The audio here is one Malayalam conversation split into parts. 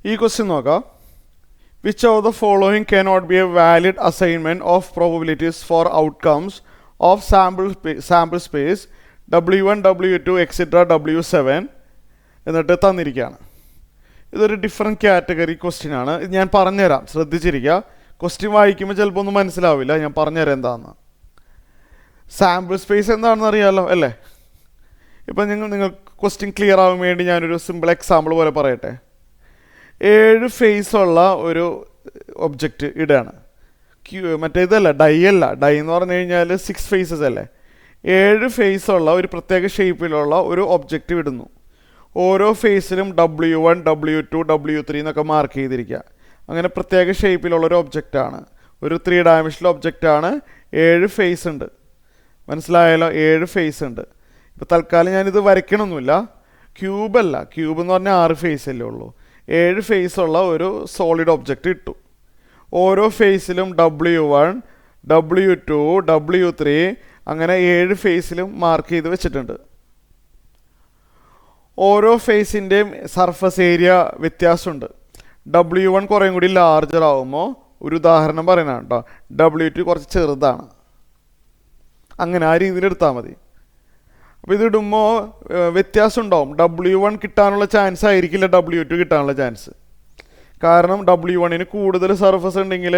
ഈ ക്വസ്റ്റ്യൻ നോക്കാം. Which of the following cannot be a valid assignment of probabilities for outcomes of sample space W1, W2, etc. W7 എന്നിട്ട് തന്നിരിക്കുകയാണ്. ഇതൊരു ഡിഫറെൻറ്റ് കാറ്റഗറി ക്വസ്റ്റ്യൻ ആണ്. ഇത് ഞാൻ പറഞ്ഞുതരാം, ശ്രദ്ധിച്ചിരിക്കുക. ക്വസ്റ്റ്യൻ വായിക്കുമ്പോൾ ചിലപ്പോൾ ഒന്നും മനസ്സിലാവില്ല. ഞാൻ പറഞ്ഞുതരാം എന്താണെന്ന്. സാമ്പിൾ സ്പേസ് എന്താണെന്ന് അറിയാമല്ലോ അല്ലേ? ഇപ്പം നിങ്ങൾ ക്വസ്റ്റ്യൻ ക്ലിയർ ആവാൻ വേണ്ടി ഞാനൊരു സിമ്പിൾ എക്സാമ്പിൾ പോലെ പറയട്ടെ. 7 ഫേസുള്ള ഒരു ഒബ്ജക്റ്റ് ഇടാണ്. മറ്റേ ഇതല്ല, ഡൈ അല്ല. ഡൈ എന്ന് പറഞ്ഞു കഴിഞ്ഞാൽ 6 ഫേസസ് അല്ലേ. 7 ഫേസുള്ള ഒരു പ്രത്യേക ഷേപ്പിലുള്ള ഒരു ഒബ്ജക്റ്റ് ഇടുന്നു. ഓരോ ഫേസിലും W1, W2, W3 എന്നൊക്കെ മാർക്ക് ചെയ്തിരിക്കുക. അങ്ങനെ പ്രത്യേക ഷേപ്പിലുള്ളൊരു ഒബ്ജക്റ്റാണ്. ഒരു 3 ഡയമെൻഷണൽ ഒബ്ജക്റ്റാണ്. 7 ഫേസ് ഉണ്ട്. മനസ്സിലായാലോ? 7 ഫേസ് ഉണ്ട്. ഇപ്പോൾ തൽക്കാലം ഞാനിത് വരയ്ക്കണമൊന്നുമില്ല. ക്യൂബല്ല, ക്യൂബ് എന്ന് പറഞ്ഞാൽ 6 ഫേസ് അല്ലേ ഉള്ളൂ. 7 ഫേസുള്ള ഒരു സോളിഡ് ഒബ്ജക്റ്റ് ഇട്ടു. ഓരോ ഫേസിലും W1, W2, W3 അങ്ങനെ 7 ഫേസിലും മാർക്ക് ചെയ്ത് വെച്ചിട്ടുണ്ട്. ഓരോ ഫേസിൻ്റെയും സർഫസ് ഏരിയ വ്യത്യാസമുണ്ട്. W1 കുറേയും കൂടി ലാർജർ ആകുമ്പോൾ, ഒരു ഉദാഹരണം പറയുന്നതാണ് കേട്ടോ, W2 കുറച്ച് ചെറുതാണ്. അങ്ങനെ ആ രീതിയിൽ എടുത്താൽ മതി. അപ്പോൾ ഇതിടുമ്പോൾ വ്യത്യാസം ഉണ്ടാവും. W1 കിട്ടാനുള്ള ചാൻസ് ആയിരിക്കില്ല W2 കിട്ടാനുള്ള ചാൻസ്. കാരണം W1 കൂടുതൽ സർഫസ് ഉണ്ടെങ്കിൽ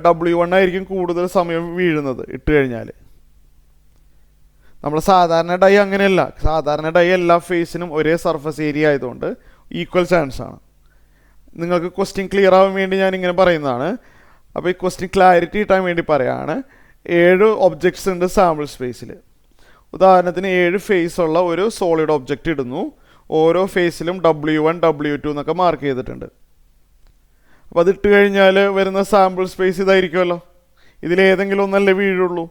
W1 ആയിരിക്കും കൂടുതൽ സമയം വീഴുന്നത് ഇട്ട് കഴിഞ്ഞാൽ. നമ്മൾ സാധാരണ ഡൈ അങ്ങനെയല്ല. സാധാരണ ഡൈ എല്ലാ ഫേസിനും ഒരേ സർഫസ് ഏരിയ ആയതുകൊണ്ട് ഈക്വൽ ചാൻസ് ആണ്. നിങ്ങൾക്ക് ക്വസ്റ്റ്യൻ ക്ലിയർ ആവാൻ വേണ്ടി ഞാനിങ്ങനെ പറയുന്നതാണ്. അപ്പോൾ ഈ ക്വസ്റ്റ്യൻ ക്ലാരിറ്റി കിട്ടാൻ വേണ്ടി പറയുകയാണ്. 7 ഒബ്ജക്ട്സ് ഉണ്ട് സാമ്പിൾ സ്പേസിൽ. ഉദാഹരണത്തിന് 7 ഫേസ് ഉള്ള ഒരു സോളിഡ് ഒബ്ജക്റ്റ് ഇടുന്നു. ഓരോ ഫേസിലും W1, W2 എന്നൊക്കെ മാർക്ക് ചെയ്തിട്ടുണ്ട്. അപ്പോൾ അതിട്ട് കഴിഞ്ഞാൽ വരുന്ന സാമ്പിൾ സ്പേസ് ഇതായിരിക്കുമല്ലോ. ഇതിലേതെങ്കിലും ഒന്നല്ലേ വീഴുള്ളൂ.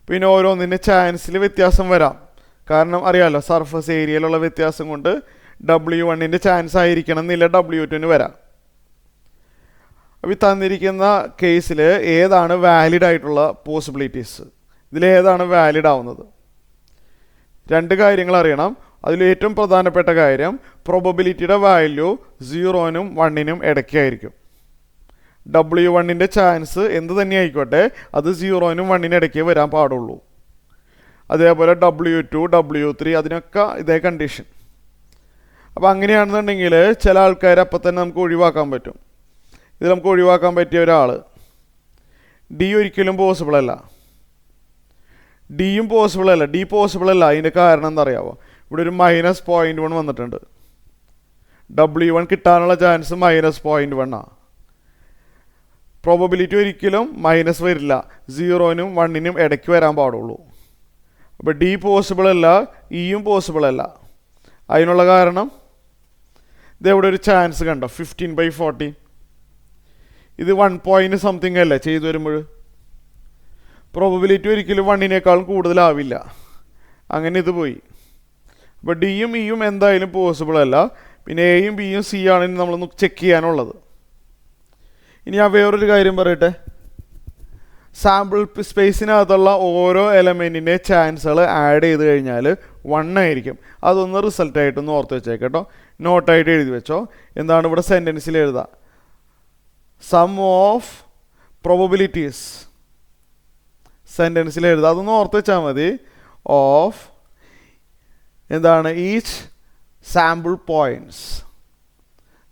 പിന്നെ ഓരോന്നിൻ്റെ ചാൻസിൽ വ്യത്യാസം വരാം. കാരണം അറിയാമല്ലോ, സർഫസ് ഏരിയയിലുള്ള വ്യത്യാസം കൊണ്ട് W1 ചാൻസ് ആയിരിക്കണം എന്നില്ല W2 വരാം. അപ്പോൾ ഈ തന്നിരിക്കുന്ന കേസിൽ ഏതാണ് വാലിഡ് ആയിട്ടുള്ള പോസിബിലിറ്റീസ്? ഇതിലേതാണ് വാലിഡ് ആവുന്നത്? 2 കാര്യങ്ങൾ അറിയണം. അതിൽ ഏറ്റവും പ്രധാനപ്പെട്ട കാര്യം, പ്രോബബിലിറ്റിയുടെ വാല്യൂ 0നും 1നും ഇടയ്ക്കായിരിക്കും. W1 ചാൻസ് എന്ത് തന്നെ ആയിക്കോട്ടെ, അത് 0നും 1നും ഇടയ്ക്കേ വരാൻ പാടുള്ളൂ. അതേപോലെ W2, W3 അതിനൊക്കെ ഇതേ കണ്ടീഷൻ. അപ്പോൾ അങ്ങനെയാണെന്നുണ്ടെങ്കിൽ ചില ആൾക്കാർ അപ്പം തന്നെ നമുക്ക് ഒഴിവാക്കാൻ പറ്റും. ഇത് നമുക്ക് ഒഴിവാക്കാൻ പറ്റിയ ഒരാൾ D ഒരിക്കലും പോസിബിൾ അല്ല. ഡിയും പോസിബിൾ അല്ല. ഡി പോസിബിൾ അല്ല. അതിൻ്റെ കാരണം എന്താ അറിയാമോ? ഇവിടെ ഒരു -0.1 വന്നിട്ടുണ്ട്. W1 കിട്ടാനുള്ള ചാൻസ് -0.1 ആണ്. പ്രോബബിലിറ്റി ഒരിക്കലും മൈനസ് വരില്ല. 0നും 1നും ഇടയ്ക്ക് വരാൻ പാടുള്ളൂ. അപ്പോൾ ഡി പോസിബിൾ അല്ല, ഇയും പോസിബിൾ അല്ല. അതിനുള്ള കാരണം ഇതെവിടെ ഒരു ചാൻസ് കണ്ടോ, 15/40. ഇത് 1 പോയിൻറ്റ് സംതിങ് അല്ലേ ചെയ്തു വരുമ്പോൾ. പ്രോബബിലിറ്റി ഒരിക്കലും 1നേക്കാളും കൂടുതലാവില്ല. അങ്ങനെ ഇത് പോയി. അപ്പോൾ ഡിയും ഇയും എന്തായാലും പോസിബിൾ അല്ല. പിന്നെ എയും ബിയും സി ആണ് ഇനി നമ്മളൊന്ന് ചെക്ക് ചെയ്യാനുള്ളത്. ഇനി ഞാൻ വേറൊരു കാര്യം പറയട്ടെ. സാമ്പിൾ സ്പേസിനകത്തുള്ള ഓരോ എലമെൻറ്റിൻ്റെ ചാൻസുകൾ ആഡ് ചെയ്ത് കഴിഞ്ഞാൽ 1 ആയിരിക്കും. അതൊന്ന് റിസൾട്ടായിട്ടൊന്ന് ഓർത്ത് വെച്ചേക്കട്ടോ, നോട്ടായിട്ട് എഴുതി വെച്ചോ. എന്താണ് ഇവിടെ സെൻറ്റൻസിൽ എഴുതുക? സം ഓഫ് പ്രോബബിലിറ്റീസ് സെൻറ്റൻസിൽ എഴുതുക. അതൊന്ന് ഓർത്ത് വെച്ചാൽ മതി. ഓഫ് എന്താണ്? Each sample points.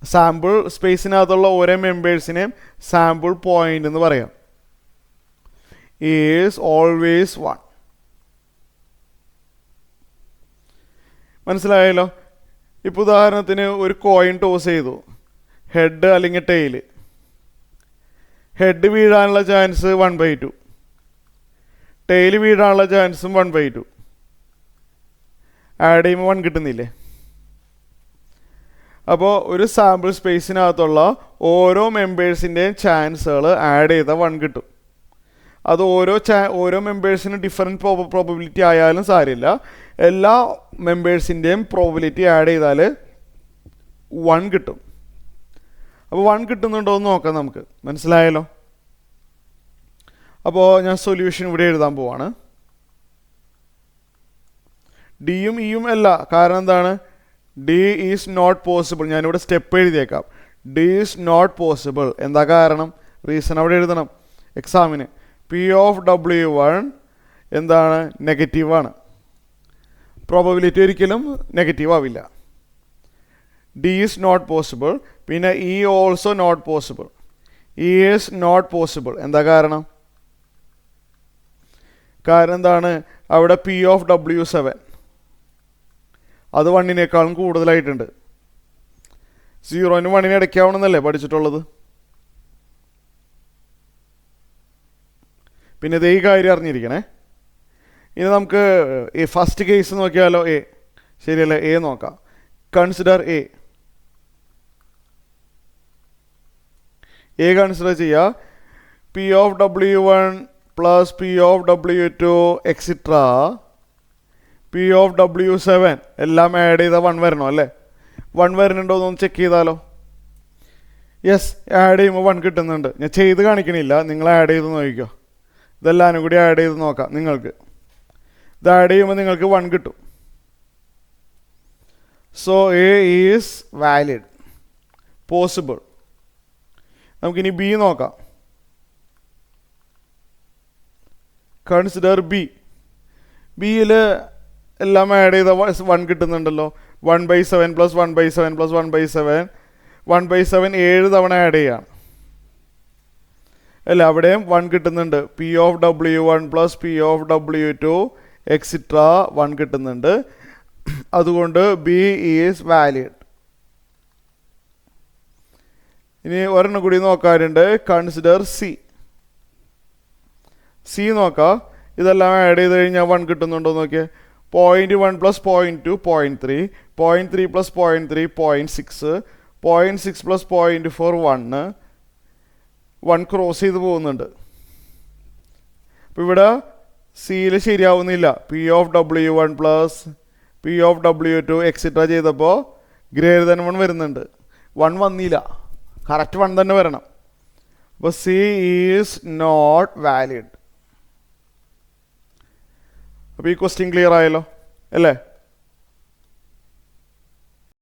സാമ്പിൾ സ്പേസിനകത്തുള്ള ഓരോ മെമ്പേഴ്സിനെയും സാമ്പിൾ പോയിൻ്റ് എന്ന് പറയാം. Is always 1. മനസ്സിലായല്ലോ? ഇപ്പോൾ ഉദാഹരണത്തിന് ഒരു കോയിൻ ടോസ് ചെയ്തു, ഹെഡ് അല്ലെങ്കിൽ ടെയില്. ഹെഡ് വീഴാനുള്ള ചാൻസ് 1/2, ടെയിൽ വീഴാനുള്ള ചാൻസും 1/2. ആഡ് ചെയ്യുമ്പോൾ 1 കിട്ടുന്നില്ലേ? അപ്പോൾ ഒരു സാമ്പിൾ സ്പേസിനകത്തുള്ള ഓരോ മെമ്പേഴ്സിൻ്റെയും ചാൻസുകൾ ആഡ് ചെയ്താൽ 1 കിട്ടും. അത് ഓരോ മെമ്പേഴ്സിനും ഡിഫറെൻറ്റ് പ്രോബബിലിറ്റി ആയാലും സാരമില്ല. എല്ലാ മെമ്പേഴ്സിൻ്റെയും പ്രോബബിലിറ്റി ആഡ് ചെയ്താൽ 1 കിട്ടും. അപ്പോൾ 1 കിട്ടുന്നുണ്ടോ എന്ന് നോക്കാം നമുക്ക്. മനസ്സിലായല്ലോ? അപ്പോൾ ഞാൻ സൊല്യൂഷൻ ഇവിടെ എഴുതാൻ പോവാണ്. ഡിയും ഇയും അല്ല. കാരണം എന്താണ്? D is not possible. ഞാനിവിടെ സ്റ്റെപ്പ് എഴുതിയേക്കാം. D is not possible. എന്താ കാരണം? റീസൺ അവിടെ എഴുതണം എക്സാമിന്. P(W1) എന്താണ്? നെഗറ്റീവാണ്. പ്രോബബിലിറ്റി ഒരിക്കലും നെഗറ്റീവ് ആവില്ല. D is not possible. പിന്നെ E also not possible. E is not possible. എന്താ കാരണം? കാരണം എന്താണ്? അവിടെ P(W7) അത് 1-നേക്കാളും കൂടുതലായിട്ടുണ്ട്. 0-നും 1-നും ഇടയ്ക്കാവണമെന്നല്ലേ പഠിച്ചിട്ടുള്ളത്? പിന്നെ ഇത് ഈ കാര്യം അറിഞ്ഞിരിക്കണേ. ഇനി നമുക്ക് ഈ ഫസ്റ്റ് കേസ് നോക്കിയാലോ? എ ശരിയല്ലേ? എ നോക്കാം. Consider A. എ കൺസിഡർ ചെയ്യുക. P(W1) പ്ലസ് P(W2) എക്സിട്രാ P(W7) എല്ലാം ആഡ് ചെയ്താൽ 1 വരണോ അല്ലേ? 1 വരുന്നുണ്ടോ എന്നൊന്ന് ചെക്ക് ചെയ്താലോ? യെസ്, ആഡ് ചെയ്യുമ്പോൾ 1 കിട്ടുന്നുണ്ട്. ഞാൻ ചെയ്ത് കാണിക്കണില്ല, നിങ്ങൾ ആഡ് ചെയ്ത് നോക്കിക്കോ. ഇതെല്ലാവരും കൂടി ആഡ് ചെയ്ത് നോക്കാം നിങ്ങൾക്ക്. ഇത് ആഡ് ചെയ്യുമ്പോൾ നിങ്ങൾക്ക് 1 കിട്ടും. So A is valid, possible. നമുക്കിനി ബി നോക്കാം. Consider B. ബിയിൽ എല്ലാം ആഡ് ചെയ്ത 1 കിട്ടുന്നുണ്ടല്ലോ. 1/7 പ്ലസ് 1/7 പ്ലസ് 1/7 1/7 7 തവണ ആഡ് ചെയ്യാം അല്ല? അവിടെയും 1 കിട്ടുന്നുണ്ട്. P(W1) പ്ലസ് P(W2) എക്സിട്രാ 1 കിട്ടുന്നുണ്ട്. അതുകൊണ്ട് ബി ഈസ് വാലിഡ്. ഇനി ഒരെണ്ണം കൂടി നോക്കാറുണ്ട്. Consider C. സി നോക്കാം. ഇതെല്ലാം ആഡ് ചെയ്ത് കഴിഞ്ഞാൽ 1 കിട്ടുന്നുണ്ടോ നോക്കിയേ. 0.1 പ്ലസ് 0.2 0.3 0.3 പ്ലസ് 0.3 0.6 0.6 പ്ലസ് 0.4 1 ക്രോസ് ചെയ്ത് പോകുന്നുണ്ട്. അപ്പോൾ ഇവിടെ സിയിൽ ശരിയാവുന്നില്ല. P(W1) പ്ലസ് P(W2) എക്സിട്രാ ചെയ്തപ്പോൾ >1 വരുന്നുണ്ട്. 1 വന്നില്ല. കറക്റ്റ് 1 തന്നെ വരണം. അപ്പോൾ സി ഈസ് നോട്ട് വാലിഡ്. അപ്പോൾ ഈ ക്വസ്റ്റ്യൻ ക്ലിയർ ആയല്ലോ അല്ലേ?